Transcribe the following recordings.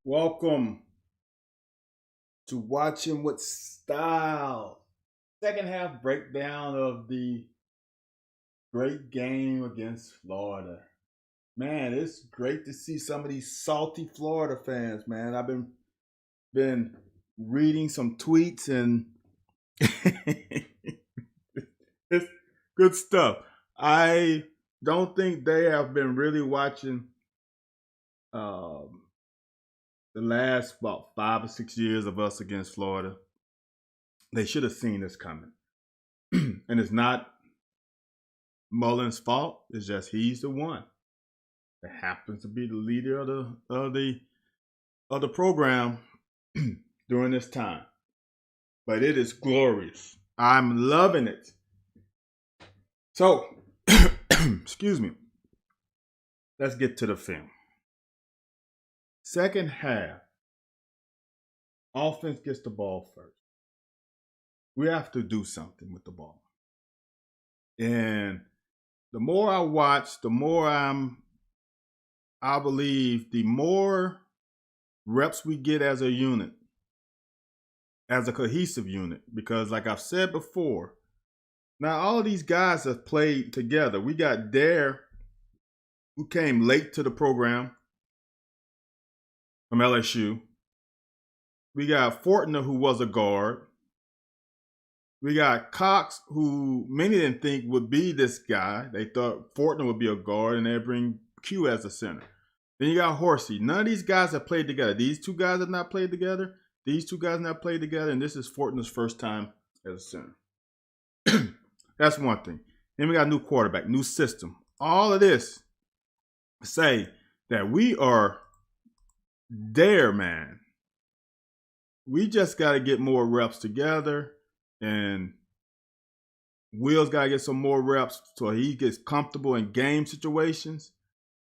Welcome to Watching with Style. Second half breakdown of the great game against Florida. Man, it's great to see some of these salty Florida fans, man. I've been reading some tweets and it's good stuff. I don't think they have been really watching um, the last about 5 or 6 years of us against Florida. They should have seen this coming. And it's not Mullen's fault. It's just he's the one that happens to be the leader of the program during this time. But it is glorious. I'm loving it. So, excuse me. Let's get to the film. Second half, offense gets the ball first. We have to do something with the ball. And the more I watch, the more I believe the more reps we get as a unit, as a cohesive unit. Because like I've said before, now all of these guys have played together. We got Dare, who came late to the program from LSU. We got Fortner, who was a guard. We got Cox, who many didn't think would be this guy. They thought Fortner would be a guard, and they'd bring Q as a center. Then you got Horsey. None of these guys have played together. These two guys have not played together. These two guys have not played together, and this is Fortner's first time as a center. That's one thing. Then we got a new quarterback, new system. All of this say that we are there, man. We just got to get more reps together, and Will's got to get some more reps so he gets comfortable in game situations.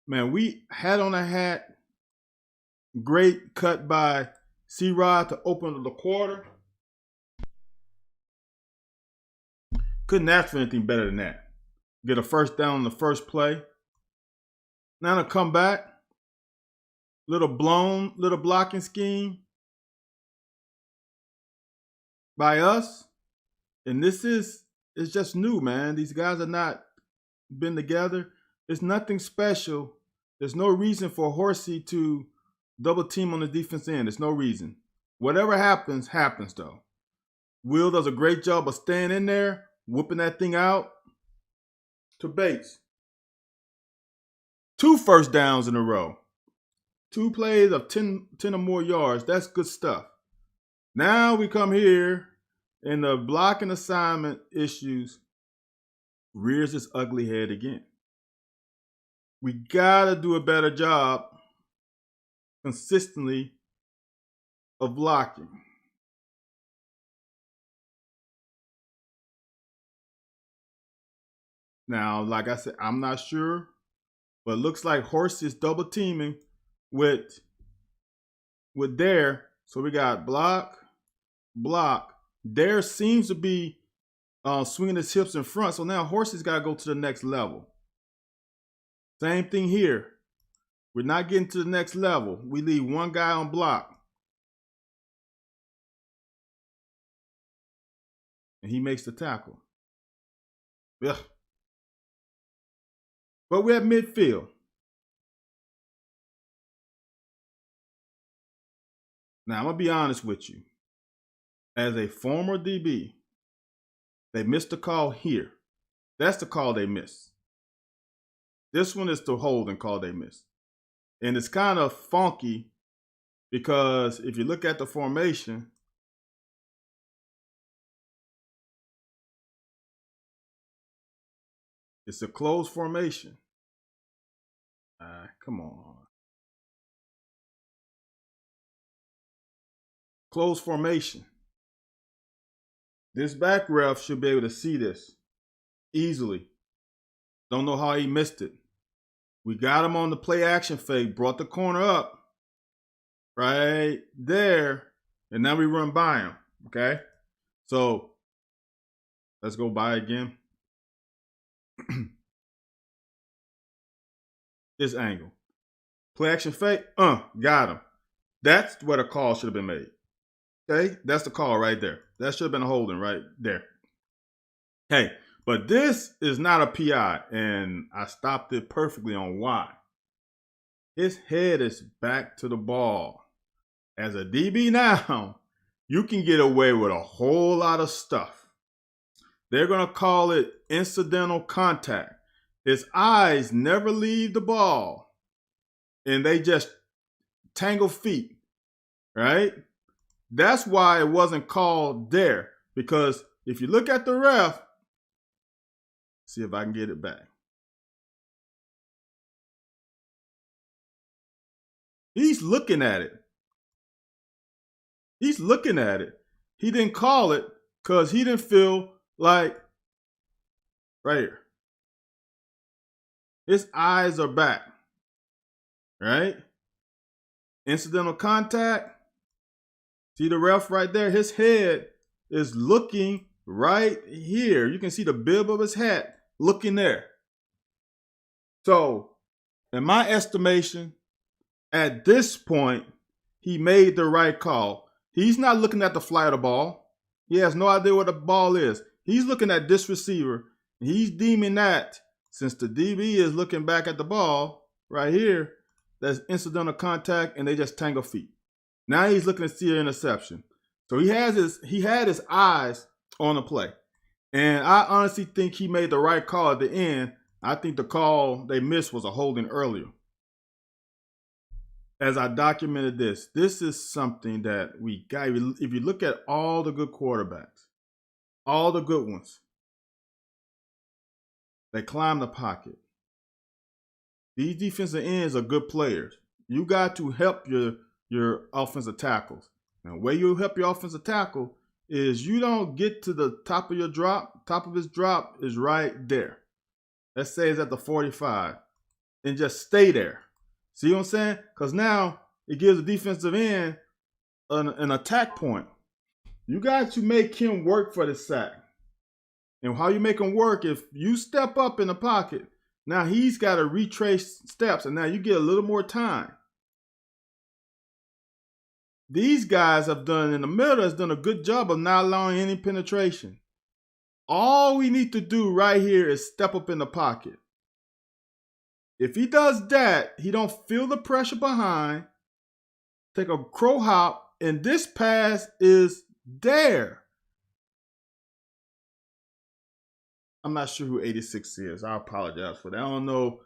Man, we hat on a hat. Great cut by C-Rod to open the quarter. Couldn't ask for anything better than that. Get a first down on the first play. Now to come back. Little blocking scheme by us. And it's just new, man. These guys have not been together. It's nothing special. There's no reason for Horsey to double team on the defense end. There's no reason. Whatever happens, happens though. Will does a great job of staying in there, whooping that thing out to Bates. 2 first downs in a row. 2 plays of 10 or more yards. That's good stuff. Now we come here and the blocking assignment issues rears its ugly head again. We got to do a better job consistently of blocking. Now, like I said, I'm not sure, but it looks like Horsey is double teaming with Dare. So we got block. Dare seems to be swinging his hips in front. So now Horsey's got to go to the next level. Same thing here. We're not getting to the next level. We leave one guy on block. And he makes the tackle. Yeah. But we're at midfield. Now, I'm going to be honest with you. As a former DB, they missed the call here. That's the call they missed. This one is the holding call they missed. And it's kind of funky because if you look at the formation, it's a closed formation. Come on. Closed formation. This back ref should be able to see this easily. Don't know how he missed it. We got him on the play action fake, brought the corner up right there, and now we run by him, okay? So let's go by again. This angle. Play action fake, got him. That's where the call should have been made. Okay, that's the call right there. That should have been a holding right there. Hey, but this is not a PI, and I stopped it perfectly on why. His head is back to the ball. As a DB now, you can get away with a whole lot of stuff. They're going to call it incidental contact. His eyes never leave the ball, and they just tangle feet, right? That's why it wasn't called there, because if you look at the ref, see if I can get it back. He's looking at it. He's looking at it. He didn't call it because he didn't feel like, right here. His eyes are back, right? Incidental contact. See the ref right there? His head is looking right here. You can see the bib of his hat looking there. So, in my estimation, at this point, he made the right call. He's not looking at the flight of the ball. He has no idea what the ball is. He's looking at this receiver. He's deeming that, since the DB is looking back at the ball right here, that's incidental contact, and they just tangle feet. Now he's looking to see an interception. So he had his eyes on the play. And I honestly think he made the right call at the end. I think the call they missed was a holding earlier. As I documented this is something that we got. If you look at all the good quarterbacks, all the good ones, they climb the pocket. These defensive ends are good players. You got to help your offensive tackles. Now, the way you help your offensive tackle is you don't get to the top of your drop. Top of his drop is right there. Let's say it's at the 45. And just stay there. See what I'm saying? Because now it gives the defensive end an attack point. You got to make him work for the sack. And how you make him work, if you step up in the pocket, now he's got to retrace steps, and now you get a little more time. These guys have done, in the middle, has done a good job of not allowing any penetration. All we need to do right here is step up in the pocket. If he does that, he don't feel the pressure behind, take a crow hop, and this pass is there. I'm not sure who 86 is. I apologize for that. I don't know.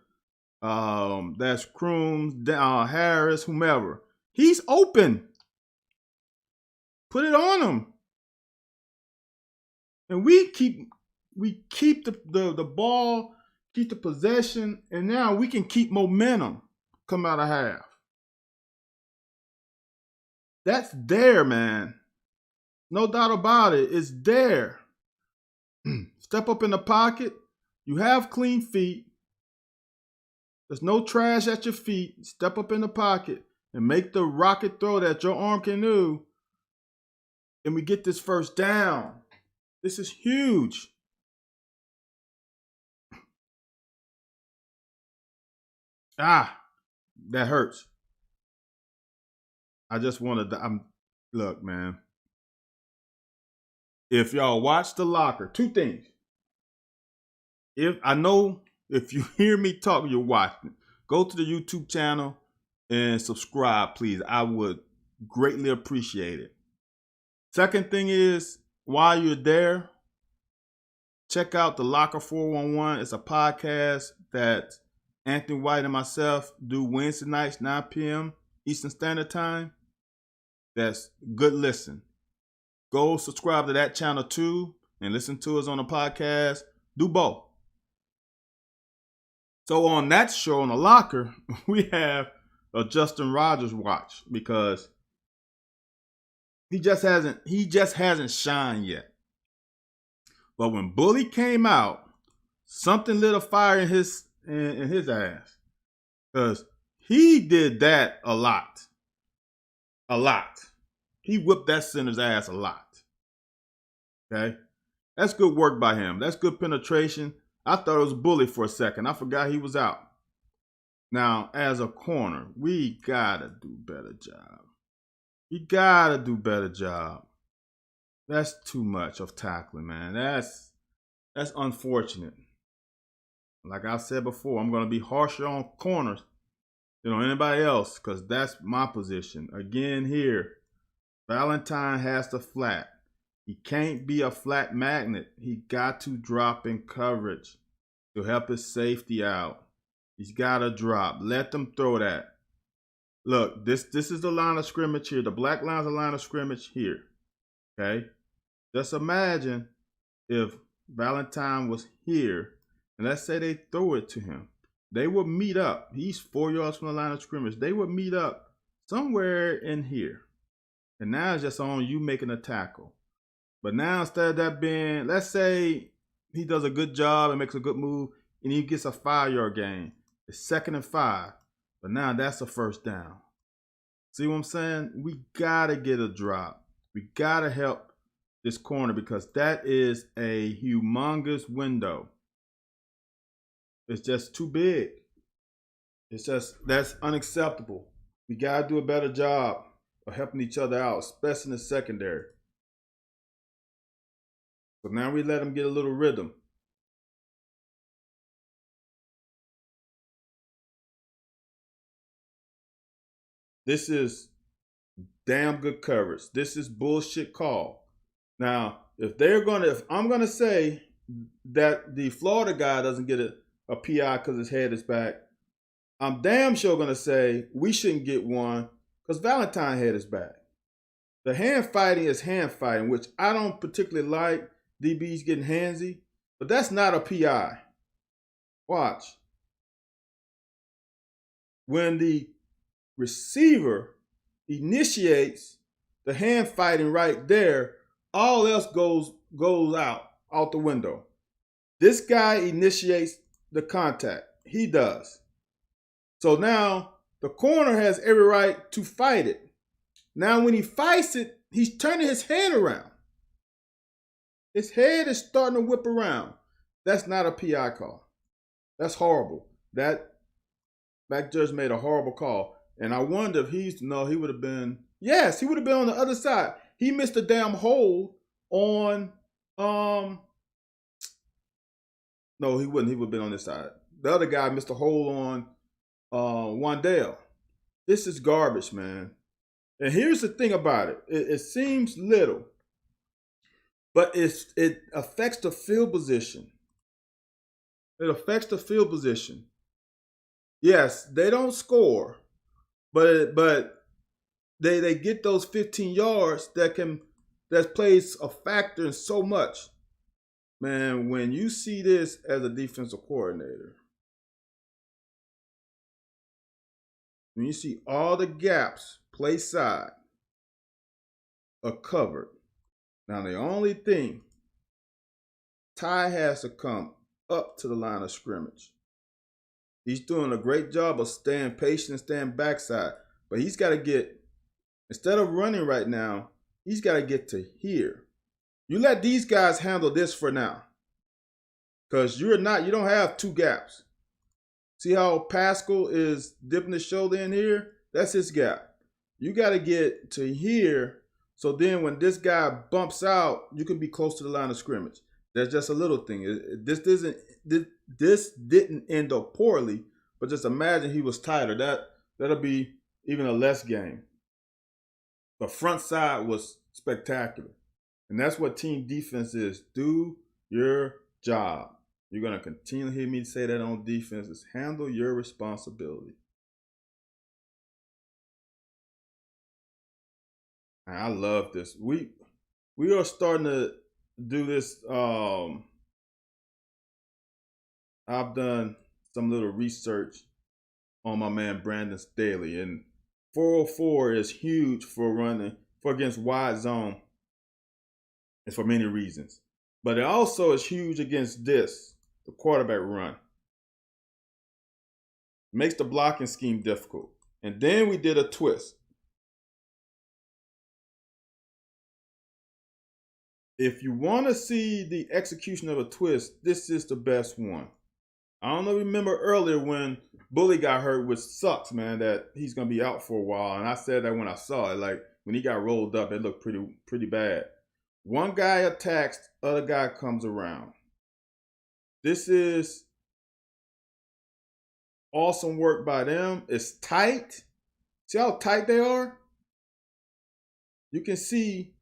That's Crooms, Harris, whomever. He's open. Put it on him. And we keep the ball, keep the possession, and now we can keep momentum come out of half. That's there, man. No doubt about it. It's there. Step up in the pocket. You have clean feet. There's no trash at your feet. Step up in the pocket and make the rocket throw that your arm can do. And we get this first down. This is huge. That hurts. I just wanted to, look, man. If y'all watch The Locker, two things. If you hear me talk, you're watching. Go to the YouTube channel and subscribe, please. I would greatly appreciate it. Second thing is, while you're there, check out The Locker 411. It's a podcast that Anthony White and myself do Wednesday nights, 9 p.m. Eastern Standard Time. That's good listen. Go subscribe to that channel too and listen to us on the podcast. Do both. So on that show, on The Locker, we have a Justin Rogers watch because he just hasn't shined yet. But when Bully came out, something lit a fire in his ass. Because he did that a lot. A lot. He whipped that center's ass a lot. Okay? That's good work by him. That's good penetration. I thought it was Bully for a second. I forgot he was out. Now, as a corner, we gotta do a better job. You gotta do better job. That's too much of tackling, man. That's unfortunate. Like I said before, I'm gonna be harsher on corners than on anybody else because that's my position. Again, here, Valentine has to flat. He can't be a flat magnet. He got to drop in coverage to help his safety out. He's got to drop. Let them throw that. Look, this is the line of scrimmage here. The black line's the line of scrimmage here. Okay? Just imagine if Valentine was here, and let's say they throw it to him. They would meet up. He's 4 yards from the line of scrimmage. They would meet up somewhere in here. And now it's just on you making a tackle. But now instead of that being, let's say he does a good job and makes a good move, and he gets a 5-yard gain. It's 2nd and 5. But now that's a first down. See what I'm saying? We got to get a drop. We got to help this corner because that is a humongous window. It's just too big. That's unacceptable. We got to do a better job of helping each other out, especially in the secondary. So now we let them get a little rhythm. This is damn good coverage. This is bullshit call. Now, if I'm gonna say that the Florida guy doesn't get a PI because his head is back, I'm damn sure gonna say we shouldn't get one because Valentine head is back. The hand fighting is hand fighting, which I don't particularly like. DB's getting handsy, but that's not a PI. Watch. When the receiver initiates the hand fighting right there, all else goes out the window. This guy initiates the contact. He does. So now the corner has every right to fight it. Now when he fights it, he's turning his head around. His head is starting to whip around. That's not a PI call. That's horrible. That judge made a horrible call. And I wonder if he would have been, yes, he would have been on the other side. He missed a damn hole on, no, he wouldn't. He would have been on this side. The other guy missed a hole on Wandale. This is garbage, man. And here's the thing about it. It seems little, but it affects the field position. It affects the field position. Yes, they don't score, but they get those 15 yards that plays a factor in so much. Man, when you see this as a defensive coordinator, when you see all the gaps play side are covered. Now the only thing, Ty has to come up to the line of scrimmage. He's doing a great job of staying patient and staying backside. But he's got to get, instead of running right now, he's got to get to here. You let these guys handle this for now. Because you don't have two gaps. See how Pascal is dipping his shoulder in here? That's his gap. You got to get to here. So then when this guy bumps out, you can be close to the line of scrimmage. That's just a little thing. This didn't end up poorly, but just imagine he was tighter. That'll be even a less game. The front side was spectacular. And that's what team defense is. Do your job. You're going to continue to hear me say that on defense is handle your responsibility. And I love this. We are starting to do this. I've done some little research on my man Brandon Staley, and 404 is huge for running for against wide zone. It's for many reasons, but it also is huge against this, the quarterback run. Makes the blocking scheme difficult. And then we did a twist. If you want to see the execution of a twist, this is the best one. I don't know, remember earlier when Bully got hurt, which sucks, man, that he's going to be out for a while. And I said that when I saw it, like, when he got rolled up, it looked pretty bad. One guy attacks, other guy comes around. This is awesome work by them. It's tight. See how tight they are? You can see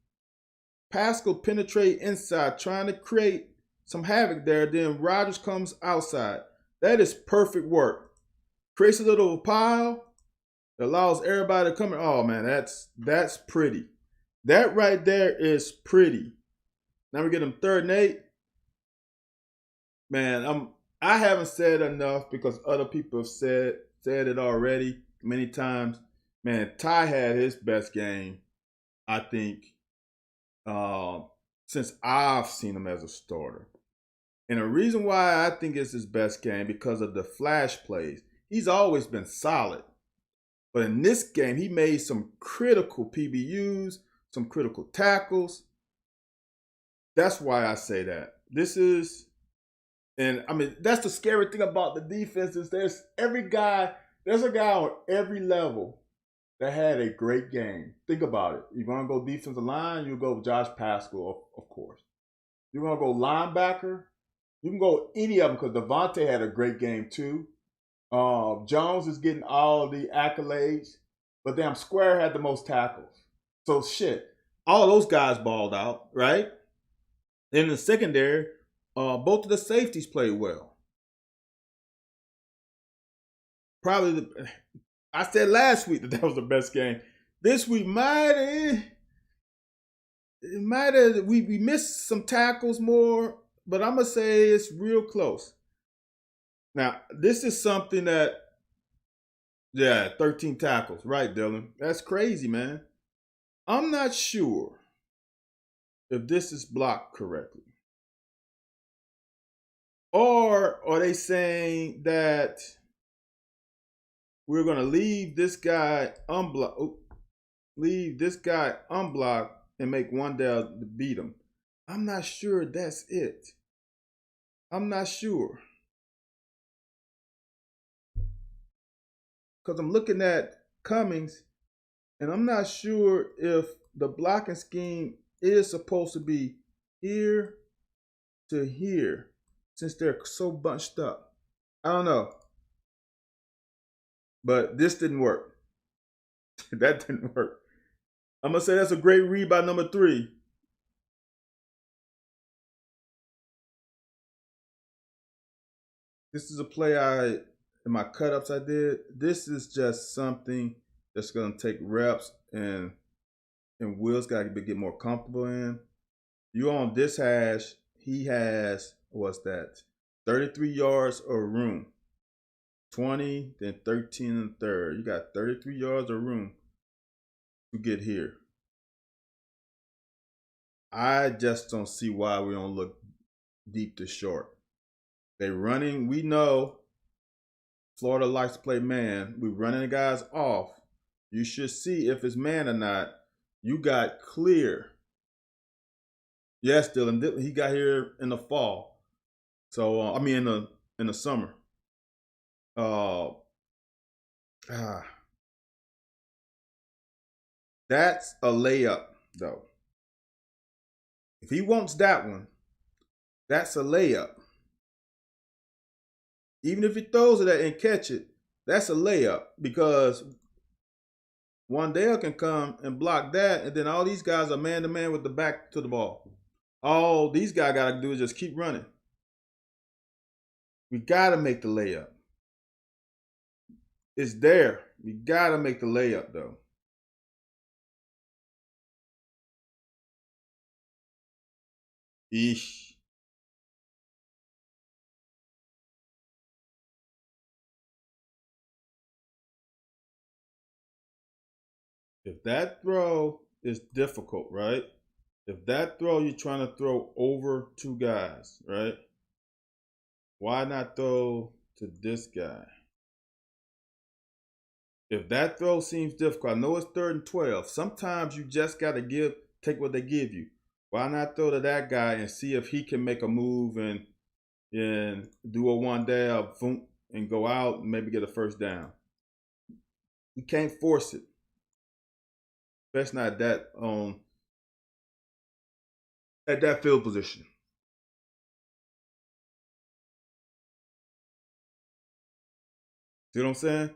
Pascal penetrate inside, trying to create some havoc there. Then Rogers comes outside. That is perfect work. Creates a little pile. Allows everybody to come in. Oh man, that's pretty. That right there is pretty. Now we get them 3rd and 8. Man, I haven't said enough because other people have said it already many times. Man, Ty had his best game, I think, since I've seen him as a starter. And the reason why I think it's his best game because of the flash plays. He's always been solid. But in this game, he made some critical PBUs, some critical tackles. That's why I say that. And I mean, that's the scary thing about the defense is there's a guy on every level that had a great game. Think about it. You're going to go defensive line, you go Josh Pascal, of course. You're going to go linebacker, you can go any of them because Devontae had a great game too. Jones is getting all the accolades, but damn, Square had the most tackles. So shit, all those guys balled out, right? In the secondary, both of the safeties played well. I said last week that was the best game. This week we missed some tackles more, but I'm gonna say it's real close. Now, this is something that, 13 tackles, right, Dylan? That's crazy, man. I'm not sure if this is blocked correctly. Or are they saying that we're going to leave this guy unblocked and make Wan'Dale to beat him? I'm not sure that's it. I'm not sure. Because I'm looking at Cummings, and I'm not sure if the blocking scheme is supposed to be here to here since they're so bunched up. I don't know. But this didn't work. That didn't work. I'm going to say that's a great read by number 3. This is a play in my cut-ups I did. This is just something that's going to take reps and Will's got to get more comfortable in. You on this hash, he has, what's that, 33 yards of room. 20, then 13 and third. You got 33 yards of room to get here. I just don't see why we don't look deep to short. They running, we know Florida likes to play man. We're running the guys off. You should see if it's man or not. You got clear. Yes, Dylan, he got here in the fall. So, I mean in the summer. That's a layup, though. If he wants that one, that's a layup. Even if he throws it and catch it, that's a layup because Wan'Dale can come and block that, and then all these guys are man-to-man with the back to the ball. All these guys got to do is just keep running. We got to make the layup. It's there. We got to make the layup, though. Eesh. If that throw is difficult, right? If that throw you're trying to throw over 2 guys, right? Why not throw to this guy? If that throw seems difficult, I know it's 3rd and 12. Sometimes you just got to take what they give you. Why not throw to that guy and see if he can make a move and do a Wan'Dale and go out and maybe get a first down? You can't force it. especially not at that field position. See what I'm saying?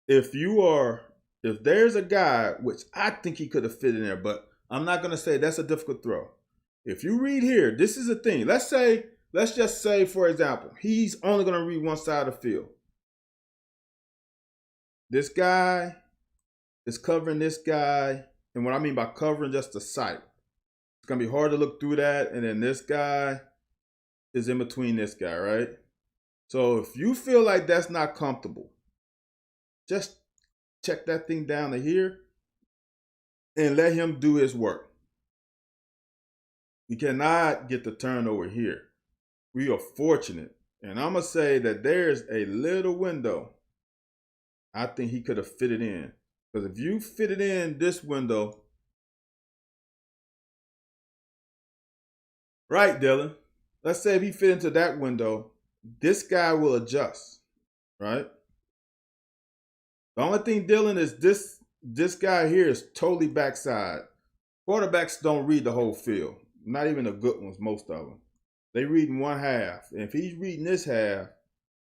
If you are, if there's a guy, which I think he could have fit in there, but I'm not gonna say that's a difficult throw. If you read here, this is the thing. Let's just say, for example, he's only gonna read one side of the field. This guy is covering this guy, and what I mean by covering, just the sight. It's gonna be hard to look through that, and then this guy is in between this guy, right? So if you feel like that's not comfortable, just check that thing down to here and let him do his work. You cannot get the turnover here. We are fortunate. And I'm going to say that there's a little window I think he could have fitted in. Because if you fit it in this window, right, Dylan? Let's say if he fit into that window, this guy will adjust, right? The only thing, Dylan, is this guy here is totally backside. Quarterbacks don't read the whole field. Not even the good ones, most of them. They read in one half. And if he's reading this half,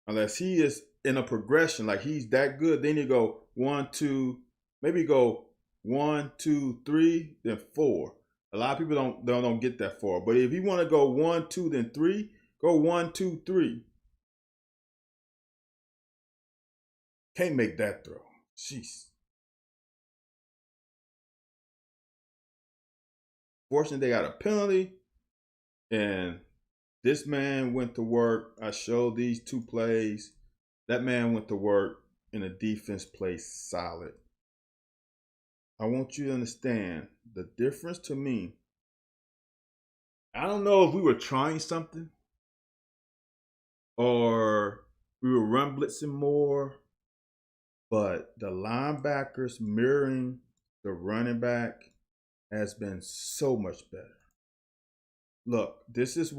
unless he is in a progression, like he's that good, then you go 1, 2, maybe go 1, 2, 3, then 4. A lot of people don't get that far. But if you want to go 1, 2, then 3, go 1, 2, 3. Can't make that throw. Jeez. Fortunately, they got a penalty, and this man went to work. I showed these two plays. That man went to work, and the defense played solid. I want you to understand the difference to me. I don't know if we were trying something or we were run blitzing more, but the linebackers mirroring the running back has been so much better. Look, this is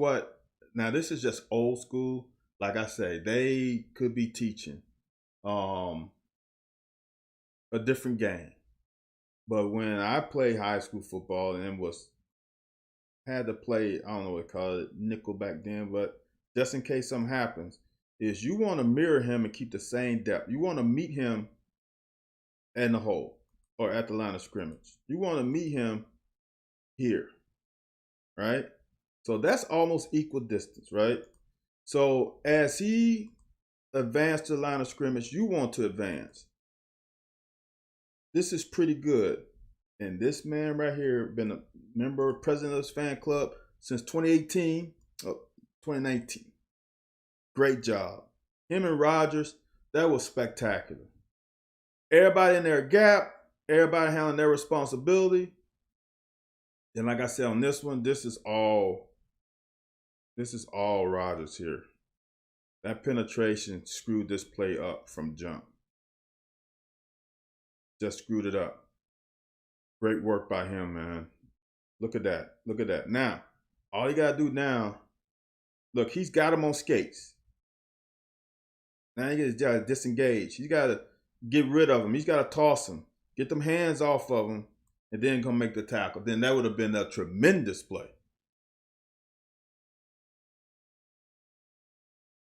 just old school. Like I say, they could be teaching a different game. But when I played high school football and had to play, I don't know what to call it, nickel back then, but just in case something happens, is you want to mirror him and keep the same depth. You want to meet him in the hole or at the line of scrimmage. You want to meet him here, right? So that's almost equal distance, right? So as he advanced to the line of scrimmage, you want to advance. This is pretty good. And this man right here been a member, president of this fan club since 2018, 2019. Great job. Him and Rodgers, that was spectacular. Everybody in their gap, everybody handling their responsibility. And like I said on this one, this is all Rodgers here. That penetration screwed this play up from jump. Just screwed it up. Great work by him, man. Look at that. Look at that. Now, all you got to do now, look, he's got him on skates. Now he got to disengage. He's got to get rid of him. He's got to toss him. Get them hands off of him, and then come make the tackle. Then that would have been a tremendous play.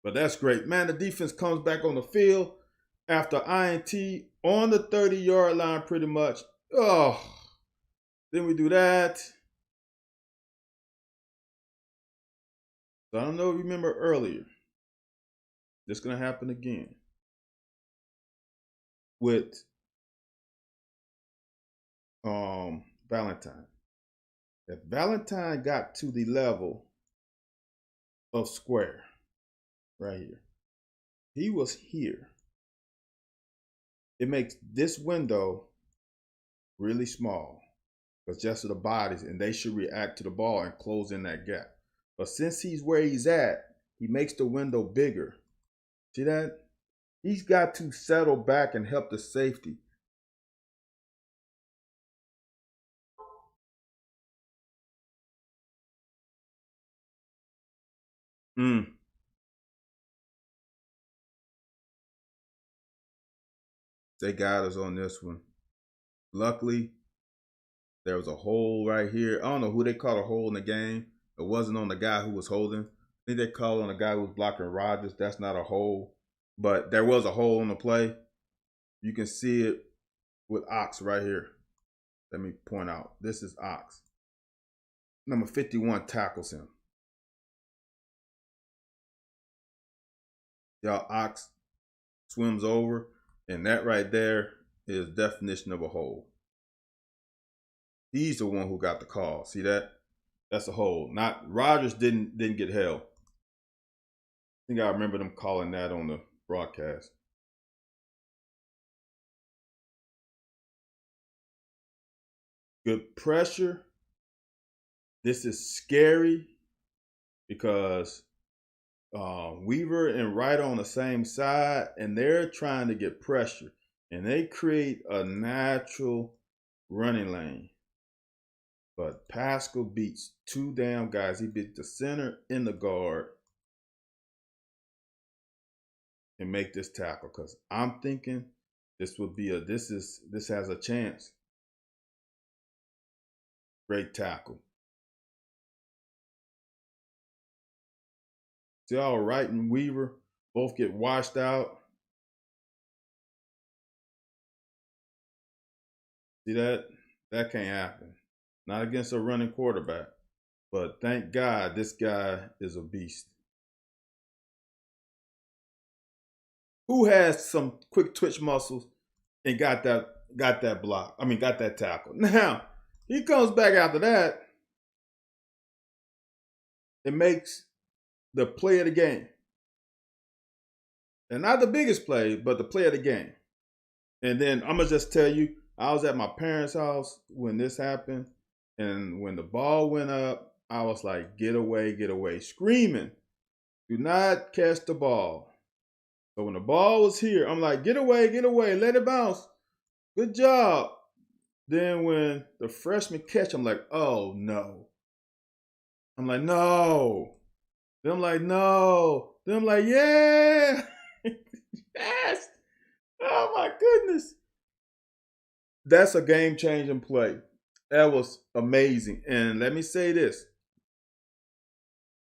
But that's great. Man, the defense comes back on the field after INT on the 30-yard line pretty much. Oh, then we do that. So I don't know if you remember earlier. This is going to happen again with Valentine. If Valentine got to the level of square right here, he was here. It makes this window really small because just of the bodies, and they should react to the ball and close in that gap. But since he's where he's at, he makes the window bigger. See that? He's got to settle back and help the safety. They got us on this one. Luckily, There was a hole right here. I don't know who they called a hole in the game. It wasn't on the guy who was holding. I think they called on the guy who was blocking Rodgers. That's not a hole. But there was a hole on the play. You can see it with Ox right here. Let me point out. This is Ox. Number 51 tackles him. Y'all, Ox swims over, and that right there is definition of a hole. He's the one who got the call. See that? That's a hole. Not Rodgers didn't get held. I think I remember them calling that on the broadcast. Good pressure. This is scary because Weaver and Wright on the same side, and they're trying to get pressure, and they create a natural running lane. But Pascal beats two damn guys. He beat the center and the guard and make this tackle, because I'm thinking this would be this has a chance. Great tackle. See how Wright and Weaver both get washed out? See that? That can't happen. Not against a running quarterback. But thank God this guy is a beast. Who has some quick twitch muscles and got that block? I mean, got that tackle. Now, he comes back after that and makes the play of the game. And not the biggest play, but the play of the game. And then I'm going to just tell you, I was at my parents' house when this happened. And when the ball went up, I was like, get away, screaming. Do not catch the ball. So when the ball was here, I'm like, get away, let it bounce. Good job. Then when the freshman catch, I'm like, oh no. I'm like, no. Then I'm like, no. Then I'm like, yeah. Yes. Oh my goodness. That's a game-changing play. That was amazing. And let me say this.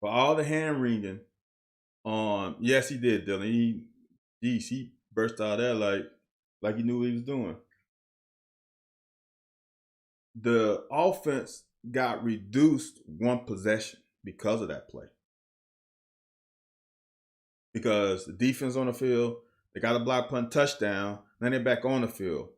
For all the hand-wringing on, yes, he did, Dylan. He burst out there like he knew what he was doing. The offense got reduced one possession because of that play. Because the defense on the field, they got a block punt touchdown, then they're back on the field.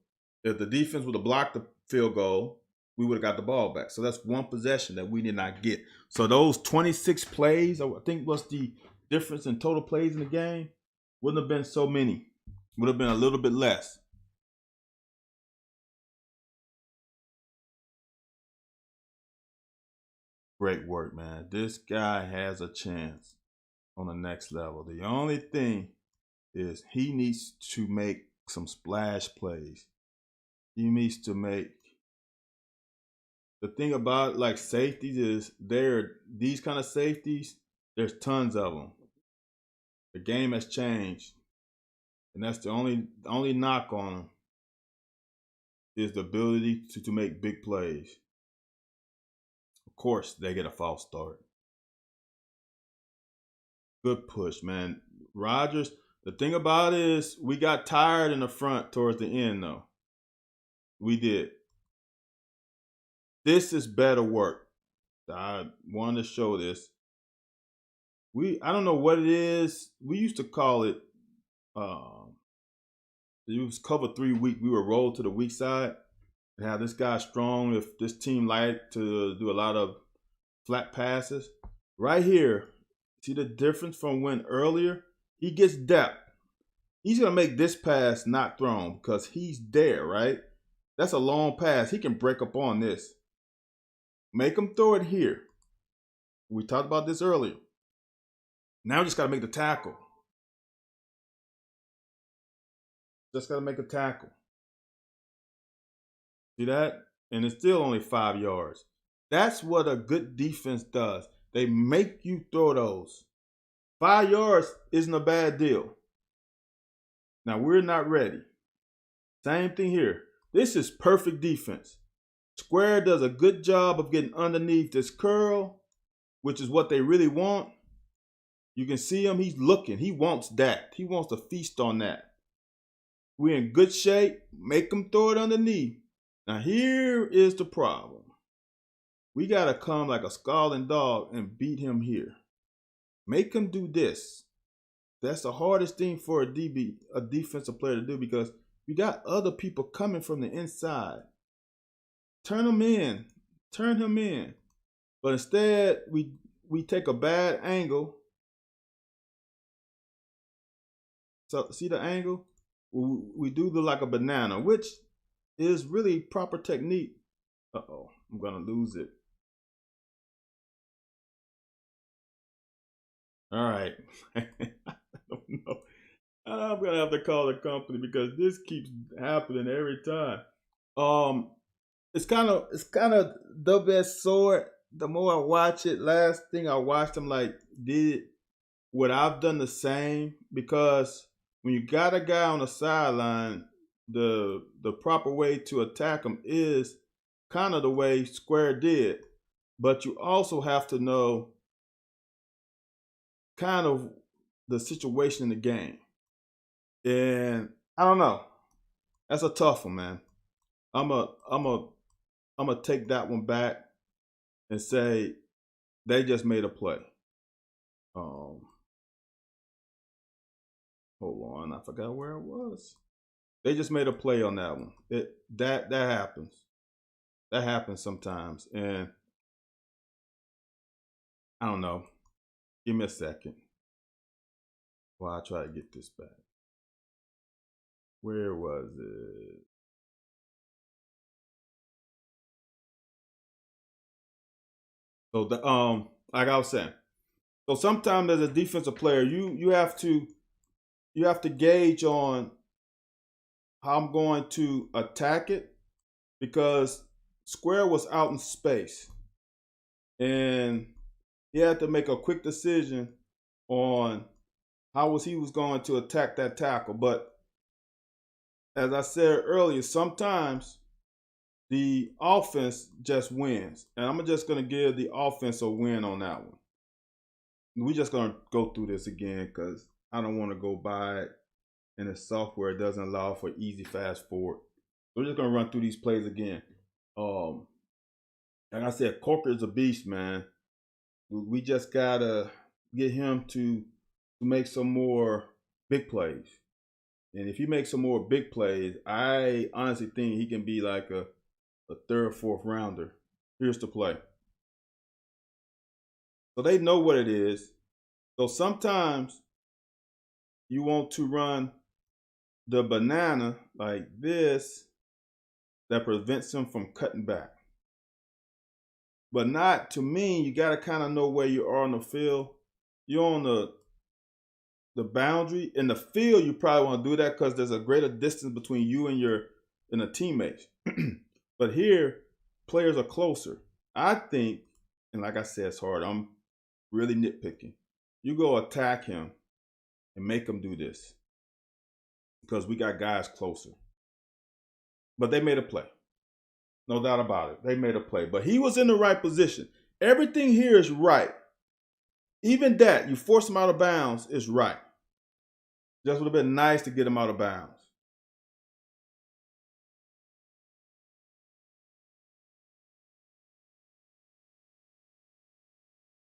If the defense would have blocked the field goal, we would have got the ball back. So that's one possession that we did not get. So those 26 plays, I think was the difference in total plays in the game, wouldn't have been so many. Would have been a little bit less. Great work, man. This guy has a chance on the next level. The only thing is he needs to make some splash plays. He needs to make. The thing about like safeties is these kind of safeties, there's tons of them. The game has changed. And that's the only knock on them is the ability to make big plays. Of course, they get a false start. Good push, man. Rodgers, the thing about it is we got tired in the front towards the end, though. We did. This is better work. I wanted to show this. I don't know what it is. We used to call it, it was cover 3 week. We were rolled to the weak side and have this guy strong if this team liked to do a lot of flat passes. Right here, see the difference from when earlier? He gets depth. He's going to make this pass not thrown because he's there, right? That's a long pass. He can break up on this. Make him throw it here. We talked about this earlier. Now we just got to make the tackle. Just got to make a tackle. See that? And it's still only 5 yards. That's what a good defense does. They make you throw those. 5 yards isn't a bad deal. Now we're not ready. Same thing here. This is perfect defense. Square does a good job of getting underneath this curl, which is what they really want. You can see him, he's looking. He wants that. He wants to feast on that. We're in good shape. Make him throw it underneath. Now here is the problem. We got to come like a scalding dog and beat him here. Make him do this. That's the hardest thing for a defensive player to do, because we got other people coming from the inside. Turn him in. Turn him in. But instead, we take a bad angle. So see the angle? We do look like a banana, which is really proper technique. Uh-oh, I'm going to lose it. All right. I don't know. I'm going to have to call the company because this keeps happening every time. It's kind of double-edged sword. The more I watch it, last thing I watched, I'm like, would I've done the same? Because when you got a guy on the sideline, the proper way to attack him is kind of the way Square did. But you also have to know kind of the situation in the game. And I don't know. That's a tough one, man. I'm a take that one back and say they just made a play. Hold on, I forgot where it was. They just made a play on that one. That happens. That happens sometimes, and I don't know. Give me a second while I try to get this back. Where was it? So like I was saying, so sometimes as a defensive player, you have to gauge on how I'm going to attack it, because Square was out in space and he had to make a quick decision on how he was going to attack that tackle. But as I said earlier, sometimes the offense just wins, and I'm just going to give the offense a win on that one. We're just going to go through this again because I don't want to go by it, and the software doesn't allow for easy fast forward. We're just going to run through these plays again. Like I said, Corker is a beast, man. We just got to get him to make some more big plays. And if he makes some more big plays, I honestly think he can be like a third, fourth rounder. Here's the play. So they know what it is. So sometimes you want to run the banana like this that prevents him from cutting back. But not to me, you got to kind of know where you are on the field. You're on the boundary. In the field, you probably want to do that because there's a greater distance between you and the teammates. But here, players are closer. I think, and like I said, it's hard. I'm really nitpicking. You go attack him and make him do this because we got guys closer. But they made a play. No doubt about it. They made a play. But he was in the right position. Everything here is right. Even that, you force him out of bounds, is right. Just would have been nice to get him out of bounds.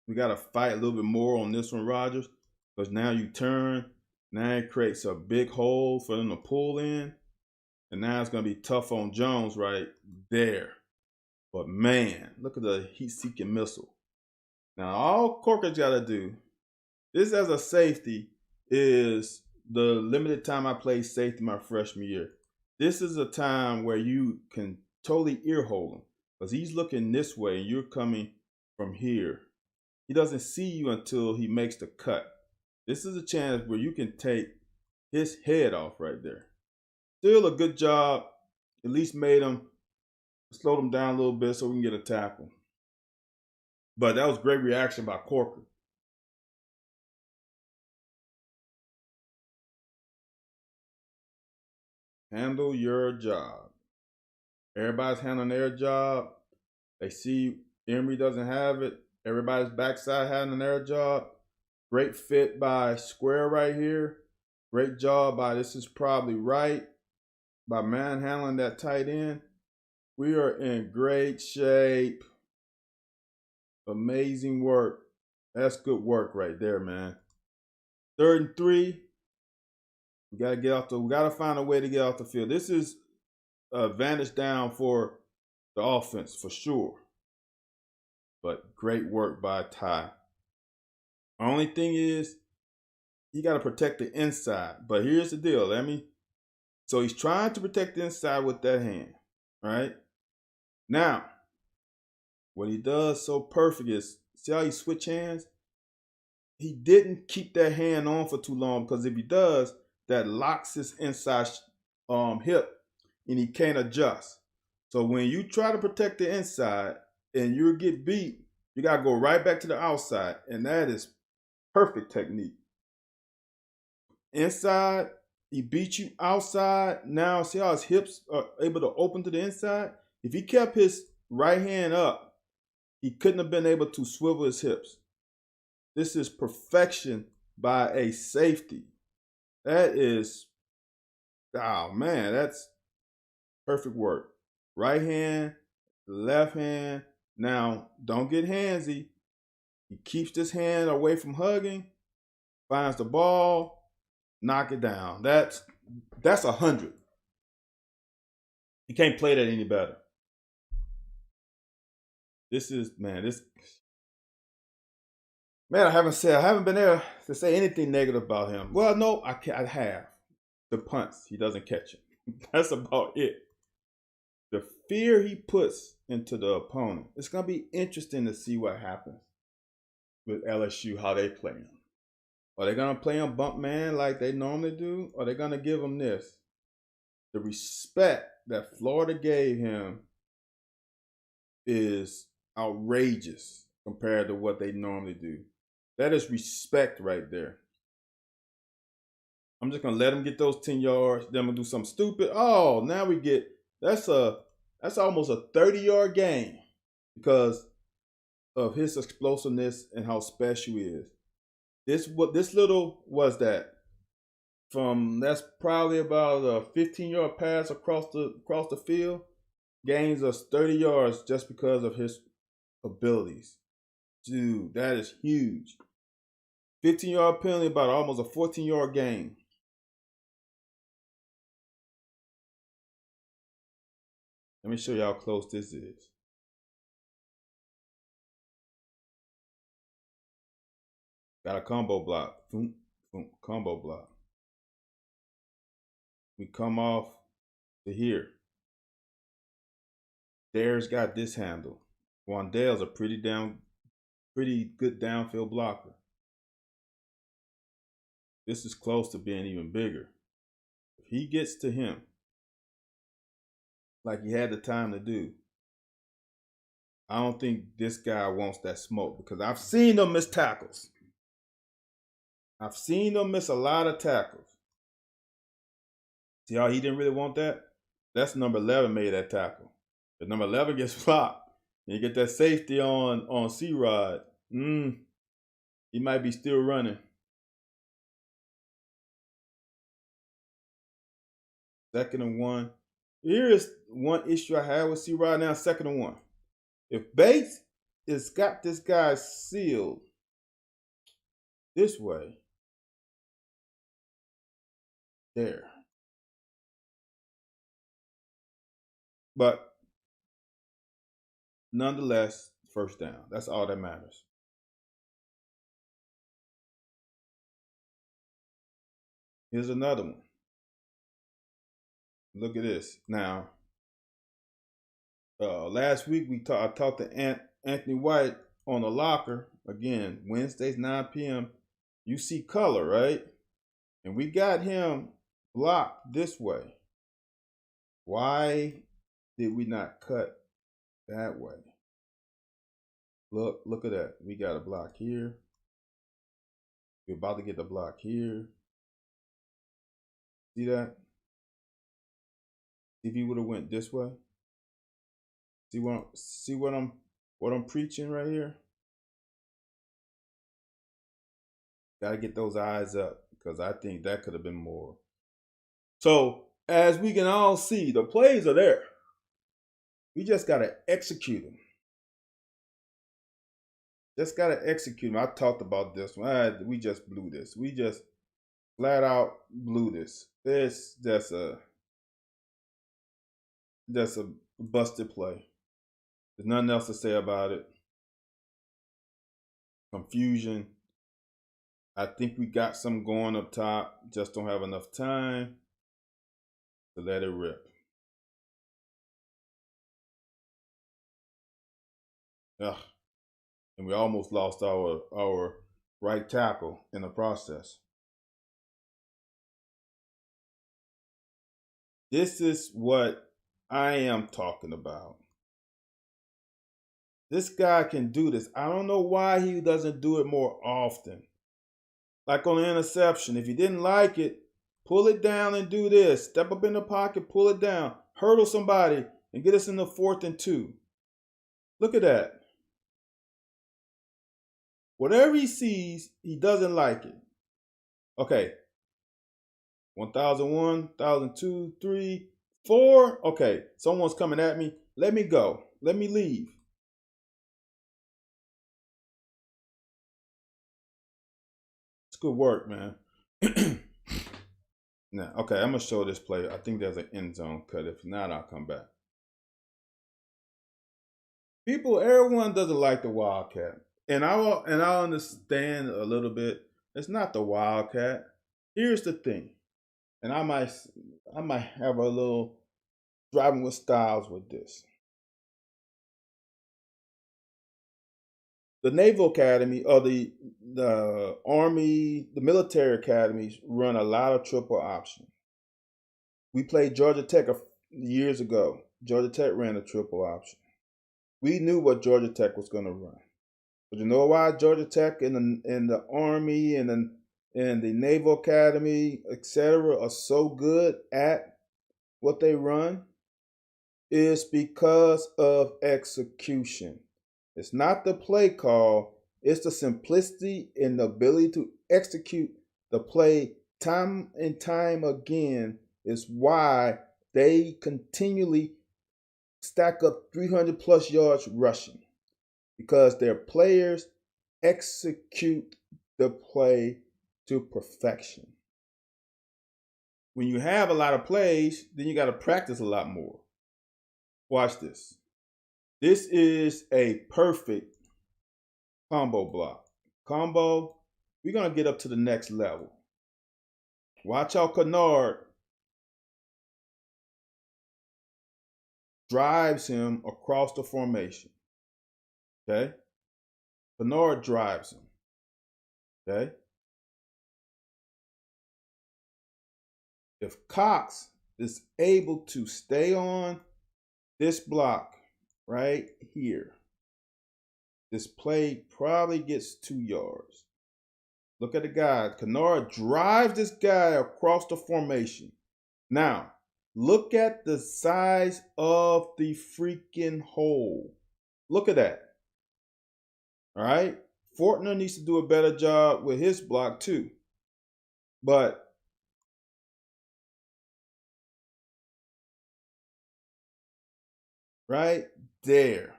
We got to fight a little bit more on this one, Rodgers, because now you turn. Now it creates a big hole for them to pull in. And now it's going to be tough on Jones right there. But man, look at the heat-seeking missile. Now, all Corker's got to do, this as a safety, is the limited time I played safety my freshman year. This is a time where you can totally earhole him because he's looking this way and you're coming from here. He doesn't see you until he makes the cut. This is a chance where you can take his head off right there. Still a good job. At least made him, slowed him down a little bit so we can get a tackle. But that was great reaction by Corker. Handle your job. Everybody's handling their job. They see Emery doesn't have it. Everybody's backside handling their job. Great fit by Square right here. Great job by, this is probably right, by manhandling that tight end. We are in great shape. Amazing work. That's good work right there, man. 3rd and 3. We gotta find a way to get off the field. This is advantage down for the offense for sure. But great work by Ty. Only thing is, you got to protect the inside. But here's the deal. So he's trying to protect the inside with that hand. Right? Now, what he does so perfect is, see how he switch hands? He didn't keep that hand on for too long, because if he does, that locks his inside hip and he can't adjust. So when you try to protect the inside and you get beat, you got to go right back to the outside. And that is perfect technique. Inside, he beat you. Outside, now see how his hips are able to open to the inside? If he kept his right hand up, he couldn't have been able to swivel his hips. This is perfection by a safety. That is, oh man, that's perfect work. Right hand, left hand. Now, don't get handsy. He keeps this hand away from hugging, finds the ball, knock it down. That's 100. You can't play that any better. This is, man, I haven't been there to say anything negative about him. Well, no, I have. The punts, he doesn't catch it. That's about it. The fear he puts into the opponent. It's going to be interesting to see what happens with LSU, how they play him. Are they going to play him bump man like they normally do? Or are they going to give him this? The respect that Florida gave him is outrageous compared to what they normally do. That is respect right there. I'm just going to let him get those 10 yards. Then I'm going to do something stupid. Oh, now we get, that's almost a 30-yard gain because of his explosiveness and how special he is. This little was that that's probably about a 15-yard pass across the field, gains us 30 yards just because of his abilities. Dude, that is huge. 15-yard penalty, about almost a 14-yard gain. Let me show you how close this is. Got a combo block. Boom, boom, combo block. We come off to here. Dare's got this handle. Wandale's a pretty good downfield blocker. This is close to being even bigger. If he gets to him, like he had the time to do, I don't think this guy wants that smoke because I've seen them miss tackles. I've seen them miss a lot of tackles. See how he didn't really want that? That's number 11 made that tackle. If number 11 gets flopped, and you get that safety on C-Rod, he might be still running. 2nd and 1. Here is one issue I have with C-Rod now, 2nd and 1. If Bates has got this guy sealed this way, there. But nonetheless, first down. That's all that matters. Here's another one. Look at this. Now, last week I talked to Anthony White on the locker. Again, Wednesdays, 9 p.m. You see color, right? And we got him blocked this way. Why did we not cut that way? Look at that. We got a block here. We're about to get the block here. See that? See if he would have went this way. See what I'm preaching right here? Got to get those eyes up because I think that could have been more. So as we can all see, the plays are there. We just got to execute them. Just got to execute them. I talked about this one. We just blew this. We just flat out blew this. This just a busted play. There's nothing else to say about it. Confusion. I think we got some going up top. Just don't have enough time to let it rip. Ugh. And we almost lost our right tackle in the process. This is what I am talking about. This guy can do this. I don't know why he doesn't do it more often. Like on the interception, if you didn't like it, pull it down and do this. Step up in the pocket, pull it down, hurdle somebody, and get us in the 4th and 2. Look at that. Whatever he sees, he doesn't like it. Okay. 1001, 1002, 3, 4. Okay, someone's coming at me. Let me go. Let me leave. It's good work, man. Now, okay, I'm gonna show this play. I think there's an end zone cut. If not, I'll come back. Everyone doesn't like the Wildcat, and I understand a little bit. It's not the Wildcat. Here's the thing, and I might have a little driving with styles with this. The Naval Academy or the Army, the military academies run a lot of triple option. We played Georgia Tech years ago. Georgia Tech ran a triple option. We knew what Georgia Tech was going to run. But you know why Georgia Tech and the Army and the Naval Academy, etc., are so good at what they run? Is because of execution. It's not the play call, it's the simplicity and the ability to execute the play time and time again is why they continually stack up 300 plus yards rushing because their players execute the play to perfection. When you have a lot of plays, then you got to practice a lot more. Watch this. This is a perfect combo block. Combo, we're going to get up to the next level. Watch how Kennard drives him across the formation. Okay? Kennard drives him. Okay? If Cox is able to stay on this block right here, this play probably gets 2 yards. Look at the guy. Kennard drives this guy across the formation. Now, look at the size of the freaking hole. Look at that. All right? Fortner needs to do a better job with his block too. But right there.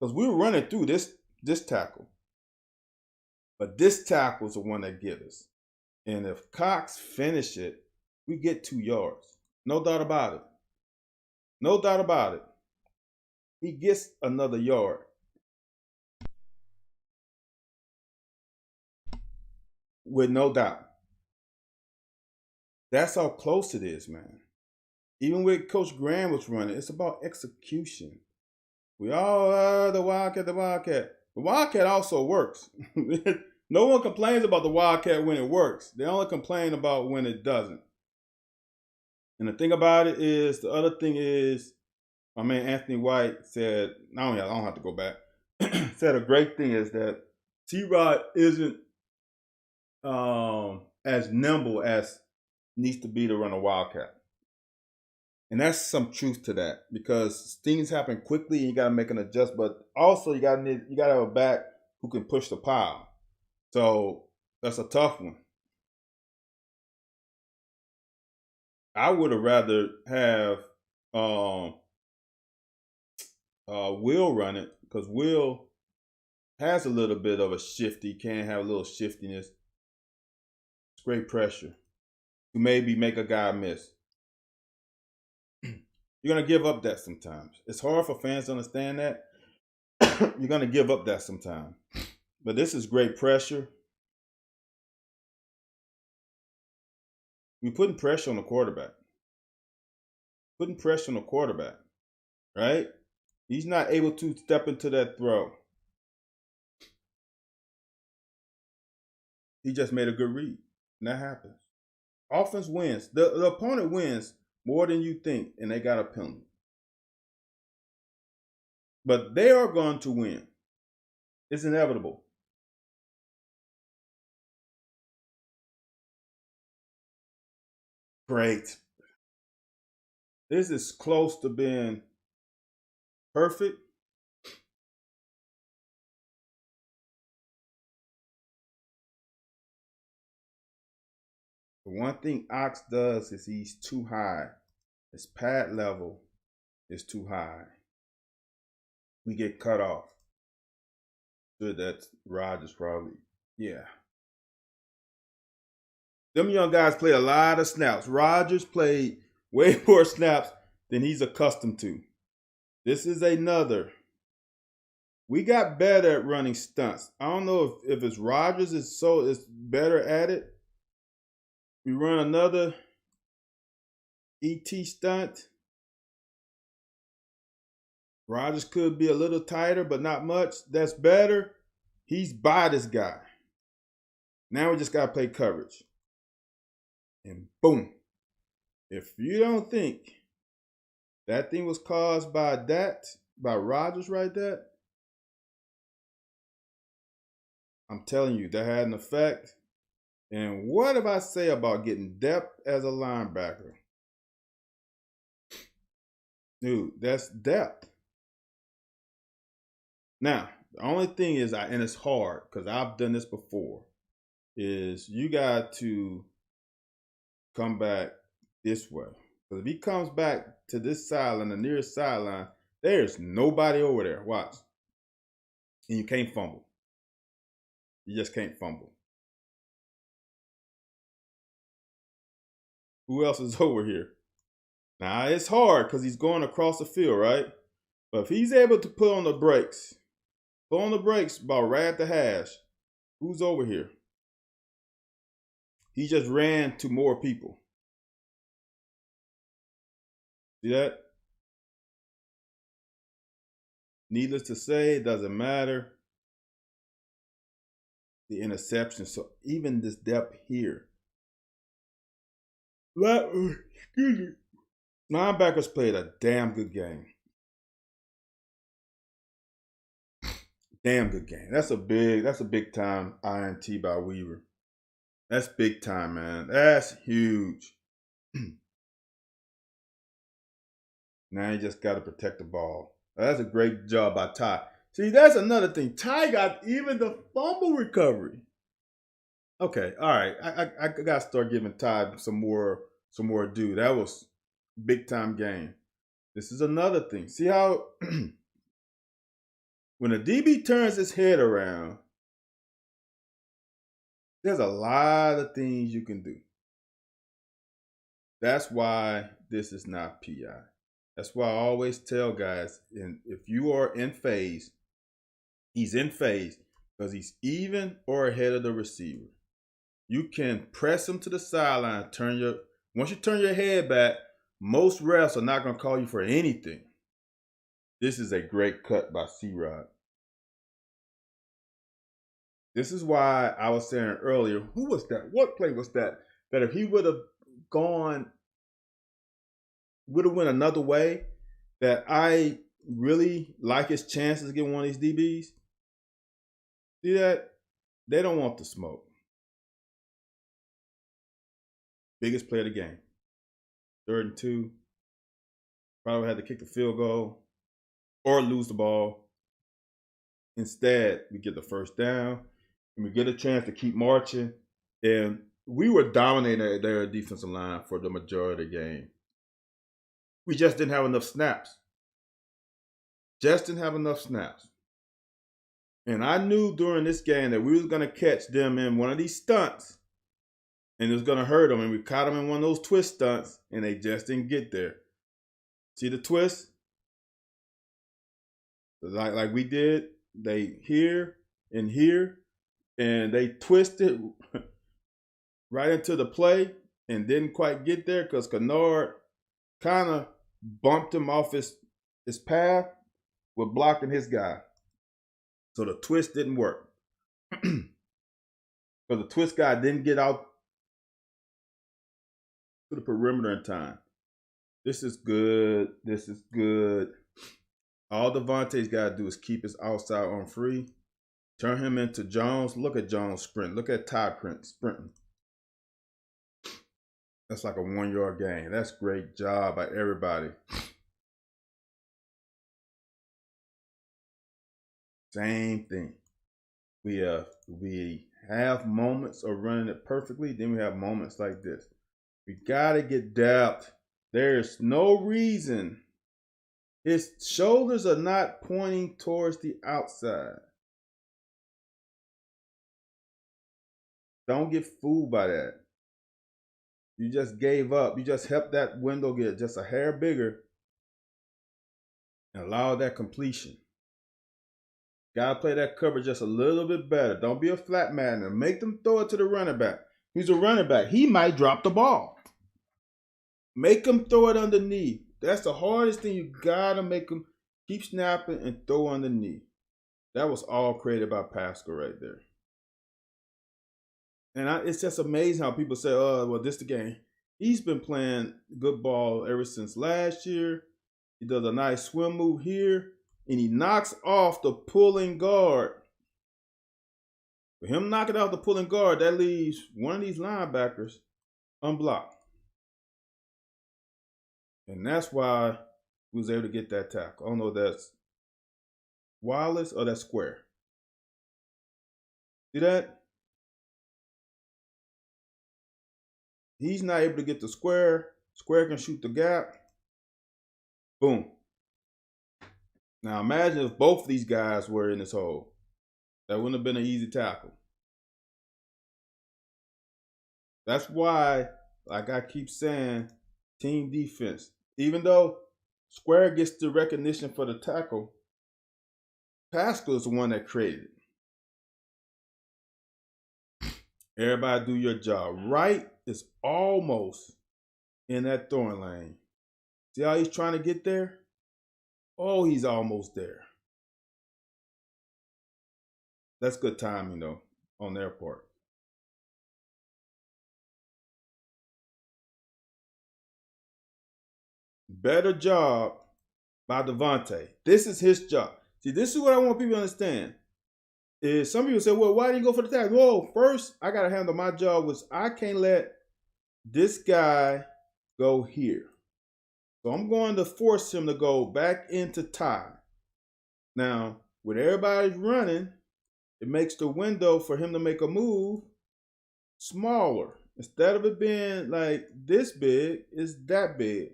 Because we were running through this tackle. But this tackle's the one that get us. And if Cox finish it, we get 2 yards. No doubt about it. No doubt about it. He gets another yard. With no doubt. That's how close it is, man. Even with Coach Graham was running, it's about execution. We all the Wildcat, the Wildcat. The Wildcat also works. No one complains about the Wildcat when it works. They only complain about when it doesn't. And the thing about it is, the other thing is, my man Anthony White said, I don't have to go back, said a great thing is that T-Rod isn't as nimble as needs to be to run a Wildcat. And that's some truth to that because things happen quickly and you gotta make an adjustment. But also you gotta have a back who can push the pile. So that's a tough one. I would have rather have um Will run it because Will has a little bit of a shifty, can have a little shiftiness. It's great pressure to maybe make a guy miss. You're gonna give up that sometimes. It's hard for fans to understand that. You're gonna give up that sometimes. But this is great pressure. We're putting pressure on the quarterback. Putting pressure on the quarterback, right? He's not able to step into that throw. He just made a good read. And that happens. Offense wins. The opponent wins more than you think, and they got a penalty. But they are going to win. It's inevitable. Great. This is close to being perfect. The one thing Ox does is he's too high. His pad level is too high. We get cut off. Sure, that's Rodgers probably. Yeah. Them young guys play a lot of snaps. Rodgers played way more snaps than he's accustomed to. This is another. We got better at running stunts. I don't know if it's Rodgers is better at it. We run another ET stunt. Rodgers could be a little tighter, but not much. That's better. He's by this guy. Now we just got to play coverage. And boom. If you don't think that thing was caused by Rodgers right there, I'm telling you, that had an effect. And what if I say about getting depth as a linebacker? Dude, that's depth. Now, the only thing is, and it's hard because I've done this before, is you got to come back this way. Because if he comes back to this sideline, the nearest sideline, there's nobody over there. Watch. And you can't fumble. You just can't fumble. Who else is over here? Now, it's hard because he's going across the field, right? But if he's able to put on the brakes about right at the hash, who's over here? He just ran to more people. See that? Needless to say, it doesn't matter. The interception. So even this depth here. Linebackers played a damn good game. Damn good game. That's a big time INT by Weaver. That's big time, man. That's huge. Now you just got to protect the ball. That's a great job by Ty. See, that's another thing. Ty got even the fumble recovery. Okay, all right. I got to start giving Ty some more due. That was big time game. This is another thing. See how when a DB turns his head around, there's a lot of things you can do. That's why this is not PI. That's why I always tell guys, and if you are in phase, he's in phase because he's even or ahead of the receiver. You can press him to the sideline, once you turn your head back, most refs are not going to call you for anything. This is a great cut by C-Rod. This is why I was saying earlier, who was that? What play was that? That if he would have went another way, that I really like his chances of getting one of these DBs. See that? They don't want the smoke. Biggest play of the game. 3rd and 2. Probably had to kick the field goal or lose the ball. Instead, we get the first down and we get a chance to keep marching. And we were dominating their defensive line for the majority of the game. We just didn't have enough snaps. And I knew during this game that we was going to catch them in one of these stunts. And it was going to hurt them. And we caught them in one of those twist stunts. And they just didn't get there. See the twist? Like we did. They here. And they twisted right into the play and didn't quite get there because Kennard kind of bumped him off his path with blocking his guy. So the twist didn't work. Because the twist guy didn't get out to the perimeter in time. This is good. All Devontae's got to do is keep his outside arm free. Turn him into Jones. Look at Jones sprint. Look at Ty sprinting. That's like a 1 yard gain. That's great job by everybody. Same thing. We have moments of running it perfectly. Then we have moments like this. We got to get depth. There's no reason. His shoulders are not pointing towards the outside. Don't get fooled by that. You just gave up. You just helped that window get just a hair bigger and allow that completion. Got to play that cover just a little bit better. Don't be a flat man and make them throw it to the running back. He's a running back. He might drop the ball. Make him throw it underneath. That's the hardest thing. You got to make him keep snapping and throw underneath. That was all created by Pascal right there. And it's just amazing how people say, oh, well, this is the game. He's been playing good ball ever since last year. He does a nice swim move here, and he knocks off the pulling guard. For him knocking off the pulling guard, that leaves one of these linebackers unblocked. And that's why we was able to get that tackle. I don't know if that's Wallace or that's Square. See that? He's not able to get the Square. Square can shoot the gap. Boom. Now imagine if both of these guys were in this hole. That wouldn't have been an easy tackle. That's why, like I keep saying, team defense. Even though Square gets the recognition for the tackle, Pascal is the one that created it. Everybody do your job. Right is almost in that throwing lane. See how he's trying to get there? Oh, he's almost there. That's good timing, though, on their part. Better job by Devontae. This is his job. See, this is what I want people to understand. Is some people say, well, why didn't you go for the tackle? Well, first, I got to handle my job, which I can't let this guy go here. So I'm going to force him to go back into Ty. Now, when everybody's running, it makes the window for him to make a move smaller. Instead of it being like this big, it's that big.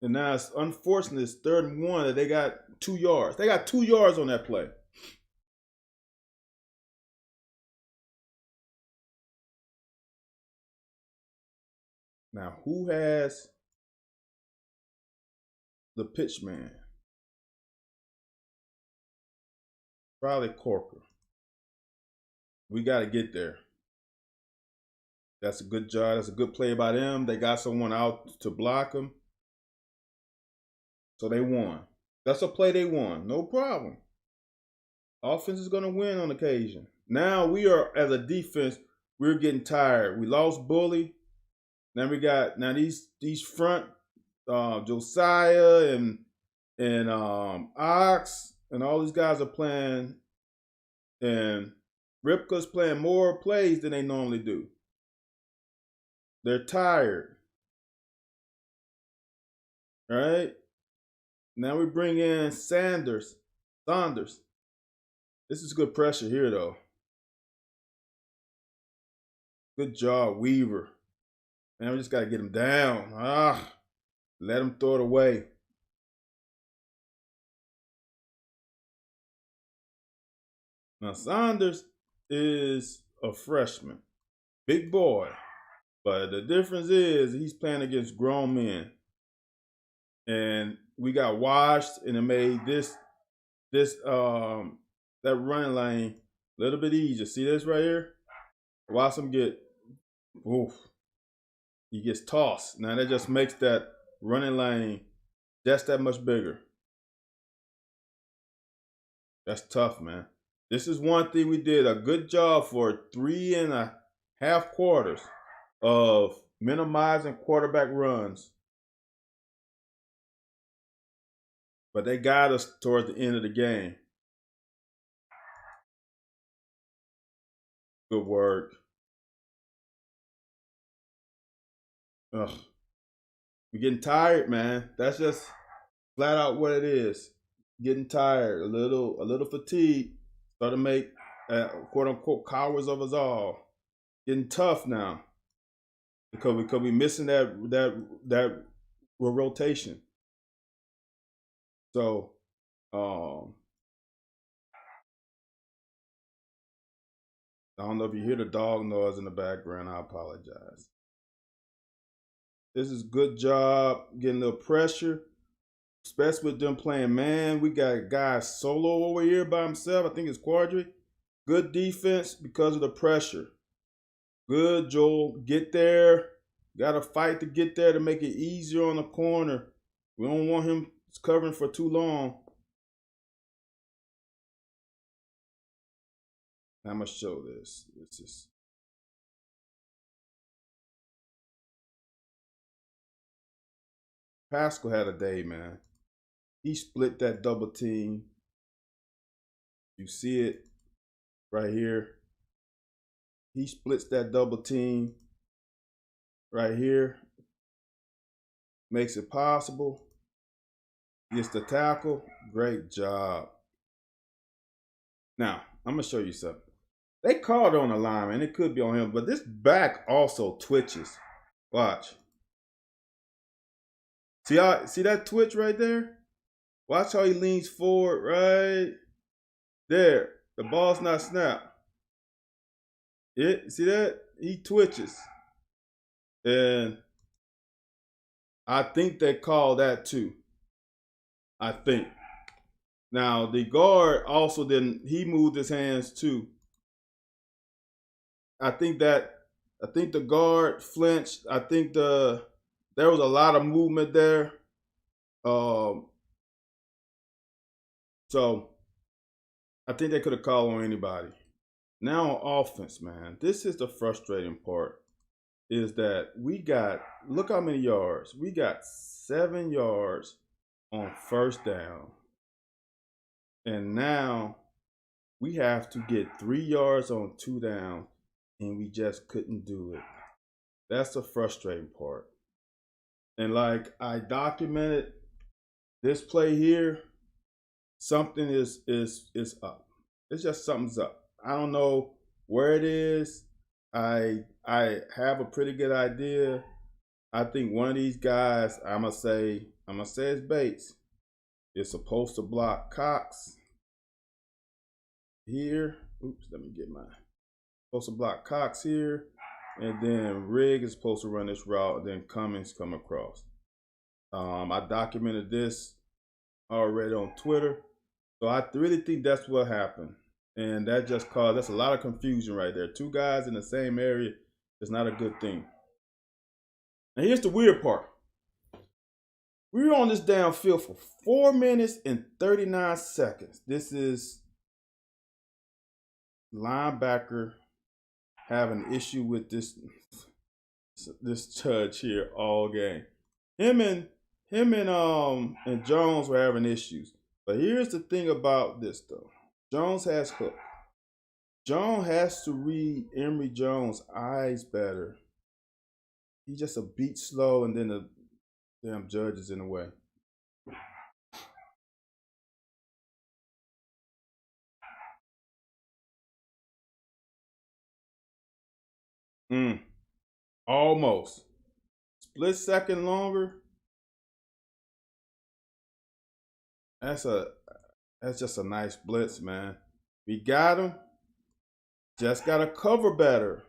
And now it's unfortunate, it's 3rd and 1 that they got 2 yards. They got 2 yards on that play. Now, who has the pitch man? Probably Corker. We got to get there. That's a good job. That's a good play by them. They got someone out to block them. So they won. That's a play they won. No problem. Offense is going to win on occasion. Now we are, as a defense, we're getting tired. We lost Bully. Now we got these front Josiah and Ox and all these guys are playing, and Ripka's playing more plays than they normally do. They're tired. All right. Now we bring in Saunders. This is good pressure here, though. Good job, Weaver. Man, we just got to get him down. Let him throw it away. Now, Saunders is a freshman. Big boy. But the difference is he's playing against grown men. And we got washed, and it made that running lane a little bit easier. See this right here? Watch him get, oof. He gets tossed. Now that just makes that running lane just that much bigger. That's tough, man. This is one thing we did a good job for 3.5 quarters of minimizing quarterback runs. But they got us towards the end of the game. Good work. Ugh. We're getting tired, man. That's just flat out what it is. Getting tired, a little fatigued. Start to make quote unquote cowards of us all. Getting tough now because we missing that rotation. So I don't know if you hear the dog noise in the background. I apologize. This is good job getting a little pressure, especially with them playing man. We got a guy solo over here by himself. I think it's Quadri. Good defense because of the pressure. Good, Joel. Get there. Got to fight to get there to make it easier on the corner. We don't want him covering for too long. I'm going to show this. This is Pascal had a day, man. He split that double team. You see it right here. He splits that double team right here. Makes it possible. Gets the tackle. Great job. Now, I'm going to show you something. They called on the lineman. It could be on him, but this back also twitches. Watch. See that twitch right there? Watch how he leans forward right there. The ball's not snapped. See that? He twitches. And I think they call that too. I think. Now, the guard also he moved his hands too. I think the guard flinched. I think there was a lot of movement there. So I think they could have called on anybody. Now on offense, man, this is the frustrating part, is that look how many yards. We got 7 yards on first down. And now we have to get 3 yards on 2 down, and we just couldn't do it. That's the frustrating part. And like I documented this play here, something is up. It's just something's up. I don't know where it is. I have a pretty good idea. I think one of these guys, I'm gonna say it's Bates, is supposed to block Cox here. Oops, let me get supposed to block Cox here, and then Rigg is supposed to run this route, and then Cummings come across. I documented this already on Twitter, so I really think that's what happened. And that just that's a lot of confusion right there. 2 guys in the same area is not a good thing. And here's the weird part. We were on this downfield for 4 minutes and 39 seconds. This is linebacker having an issue with this judge here all game. Him and Jones were having issues. But here's the thing about this though. Jones has hook. Jones has to read Emory Jones' eyes better. He's just a beat slow, and then the damn judge is in the way. Almost. Split second longer. That's just a nice blitz, man. We got him. Just got to cover better.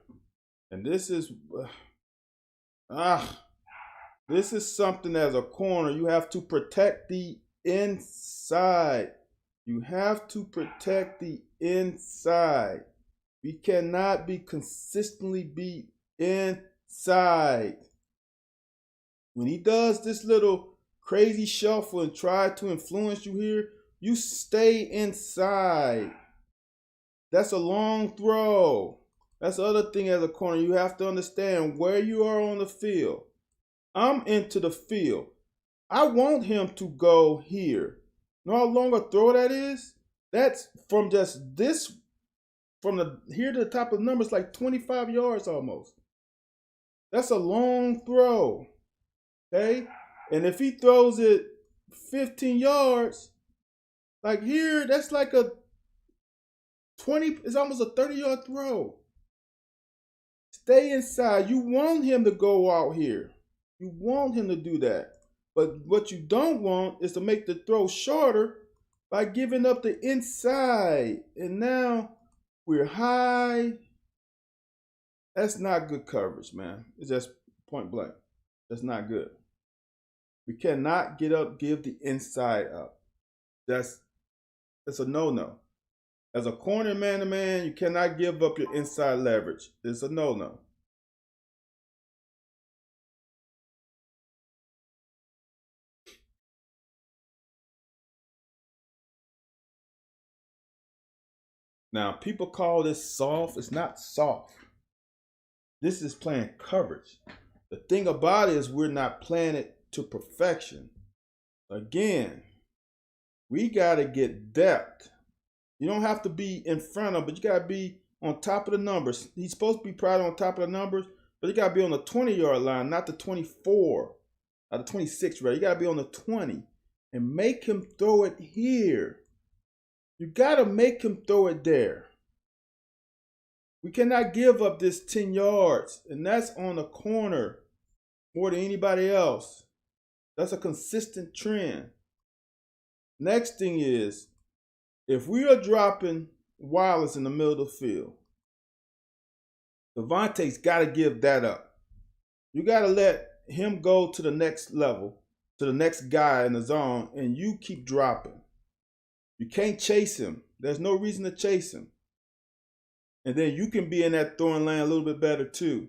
And this is this is something as a corner. You have to protect the inside. You have to protect the inside. We cannot be consistently beat inside. When he does this little crazy shuffle and try to influence you here, you stay inside. That's a long throw. That's the other thing as a corner. You have to understand where you are on the field. I'm into the field. I want him to go here. You know how long a throw that is? That's from just this, from the here to the top of the numbers, like 25 yards almost. That's a long throw. Okay? And if he throws it 15 yards, like here, that's like a 20, it's almost a 30-yard throw. Stay inside. You want him to go out here. You want him to do that. But what you don't want is to make the throw shorter by giving up the inside. And now we're high. That's not good coverage, man. It's just point blank. That's not good. We cannot get up, give the inside up. That's a no-no. As a corner man-to-man, you cannot give up your inside leverage. It's a no-no. Now, people call this soft. It's not soft. This is playing coverage. The thing about it is we're not playing it to perfection. Again, we got to get depth. You don't have to be in front of, but you got to be on top of the numbers. He's supposed to be probably on top of the numbers, but you got to be on the 20-yard line, not the 24, or the 26, right? You got to be on the 20 and make him throw it here. You got to make him throw it there. We cannot give up this 10 yards, and that's on the corner more than anybody else. That's a consistent trend. Next thing is, if we are dropping Wallace in the middle of the field, Devontae's got to give that up. You got to let him go to the next level, to the next guy in the zone, and you keep dropping. You can't chase him. There's no reason to chase him. And then you can be in that throwing lane a little bit better too.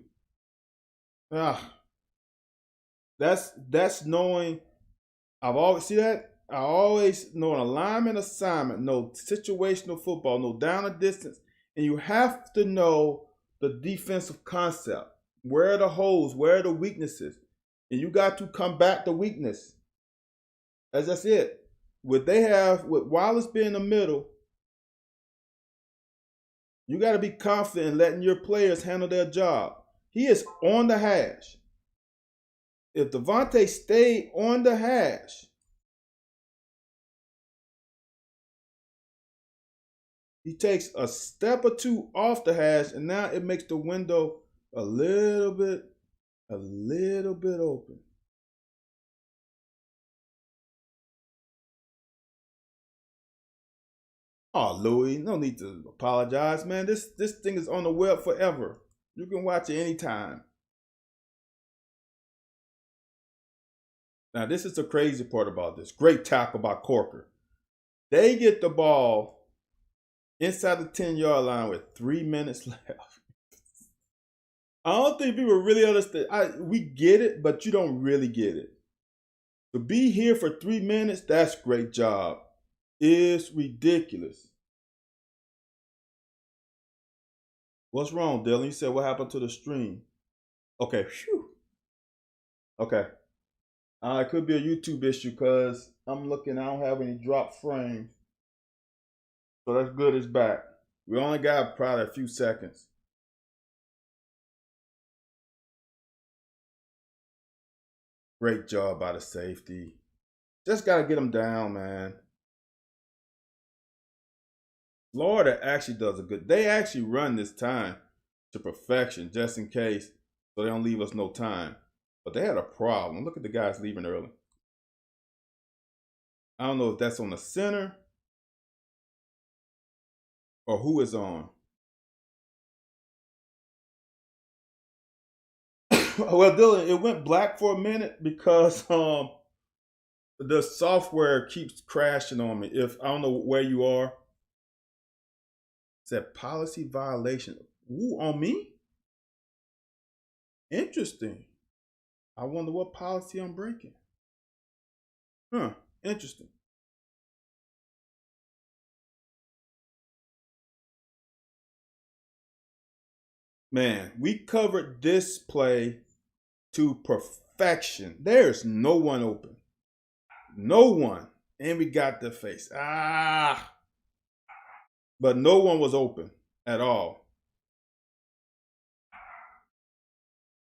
That's knowing. I always know an alignment assignment, know situational football, know down and distance, and you have to know the defensive concept. Where are the holes? Where are the weaknesses? And you got to combat the weakness. That's it. With Wallace being in the middle, you got to be confident in letting your players handle their job. He is on the hash. If Devontae stayed on the hash, he takes a step or two off the hash, and now it makes the window a little bit open. Oh, Louis, no need to apologize, man. This thing is on the web forever. You can watch it anytime. Now, this is the crazy part about this. Great tackle by Corker. They get the ball inside the 10-yard line with 3 minutes left. I don't think people really understand. We get it, but you don't really get it. To be here for 3 minutes, that's a great job. It's ridiculous. What's wrong, Dylan? You said what happened to the stream? Okay, phew. Okay. It could be a YouTube issue because I'm looking, I don't have any drop frames. So that's good, it's back. We only got probably a few seconds. Great job by the safety. Just got to get them down, man. Florida actually does they actually run this time. to perfection just in case so they don't leave us no time. But they had a problem. Look at the guys leaving early. I don't know if that's on the center or who is on. Well, Dylan, it went black for a minute because the software keeps crashing on me. If I don't know where you are. It said policy violation. Ooh, on me? Interesting. I wonder what policy I'm breaking. Huh, interesting. Man, we covered this play to perfection. There's no one open. No one. And we got the face. But no one was open at all.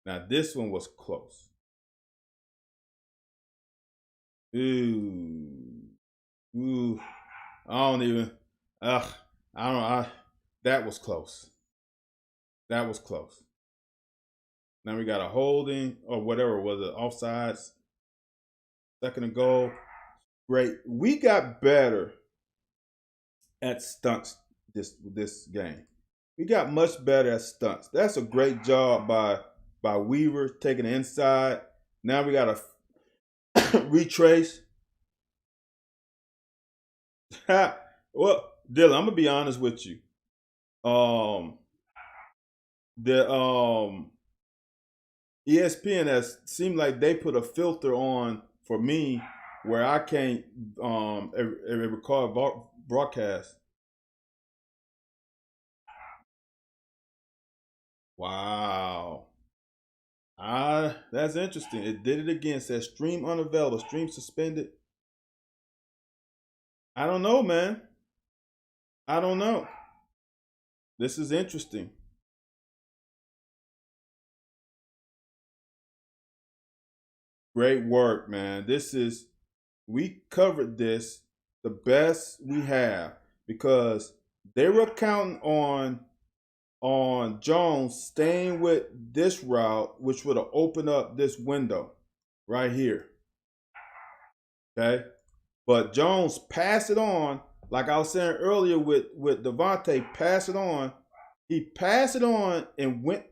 Now this one was close. Ooh. I don't even. That was close. That was close. Now we got a holding or whatever was it, offsides. Second and goal. Great. We got better at stunts this game. We got much better at stunts. That's a great job by Weaver taking the inside. Now we got to retrace. Well, Dylan, I'm gonna be honest with you. The ESPN has seemed like they put a filter on for me where I can't record broadcast. Wow. That's interesting. It did it again. It says stream unavailable, stream suspended. I don't know, man. I don't know. This is interesting. Great work, man. We covered this the best we have because they were counting on Jones staying with this route, which would have opened up this window right here. Okay? But Jones passed it on, like I was saying earlier with Devontae, pass it on. He passed it on and went,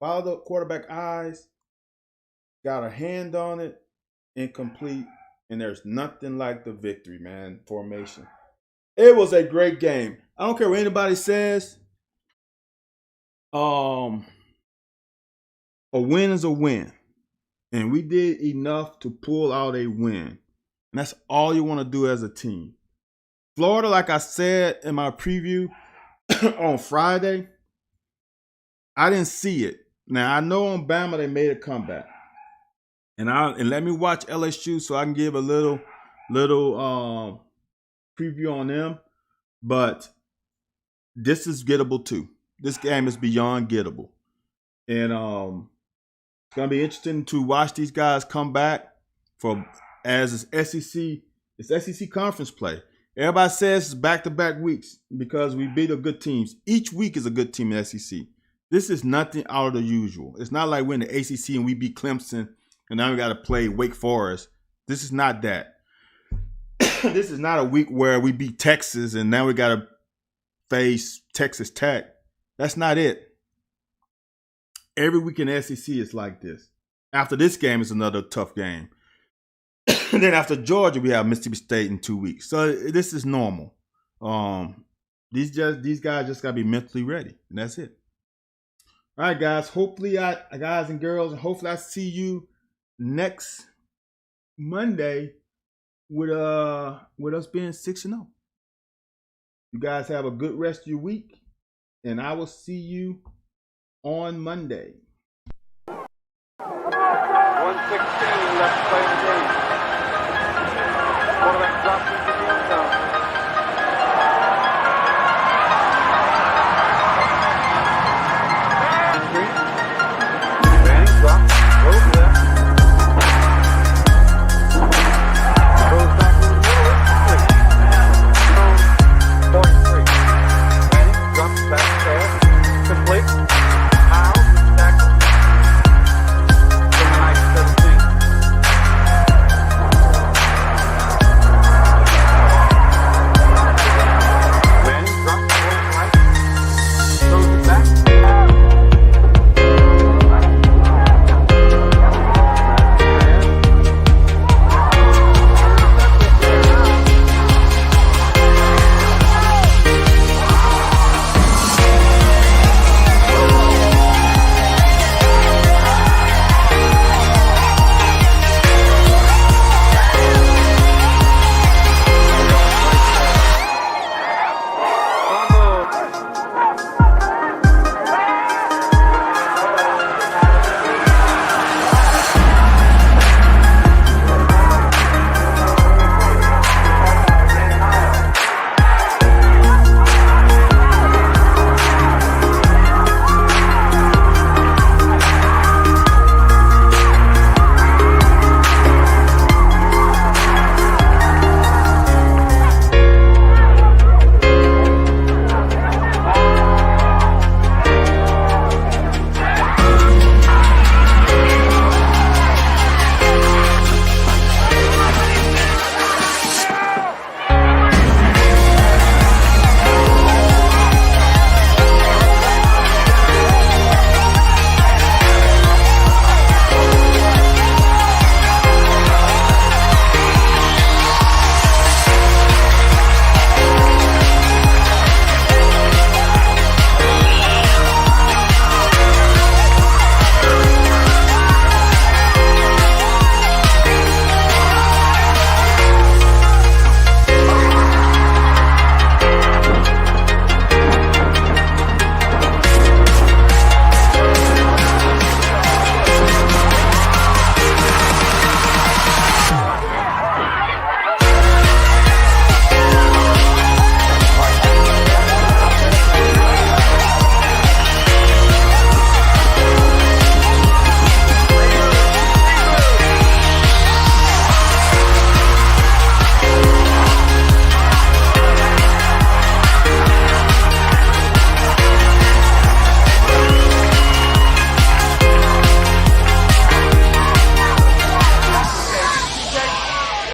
followed the quarterback eyes, got a hand on it, incomplete, and there's nothing like the victory, man, formation. It was a great game. I don't care what anybody says. A win is a win. And we did enough to pull out a win. And that's all you want to do as a team. Florida, like I said in my preview on Friday, I didn't see it. Now, I know on Bama they made a comeback. And let me watch LSU so I can give a little preview on them. But this is gettable too. This game is beyond gettable. And it's going to be interesting to watch these guys come back as it's SEC conference play. Everybody says it's back-to-back weeks because we beat the good teams. Each week is a good team in SEC. This is nothing out of the usual. It's not like we're in the ACC and we beat Clemson and now we got to play Wake Forest. This is not that. This is not a week where we beat Texas and now we got to face Texas Tech. That's not it. Every week in the SEC is like this. After this game is another tough game. And then after Georgia, we have Mississippi State in 2 weeks. So this is normal. These guys just gotta be mentally ready, and that's it. All right, guys. Hopefully, guys and girls, hopefully I see you next Monday with us being 6-0. You guys have a good rest of your week, and I will see you on Monday. 1:16 left to play in the game. Quarterback drops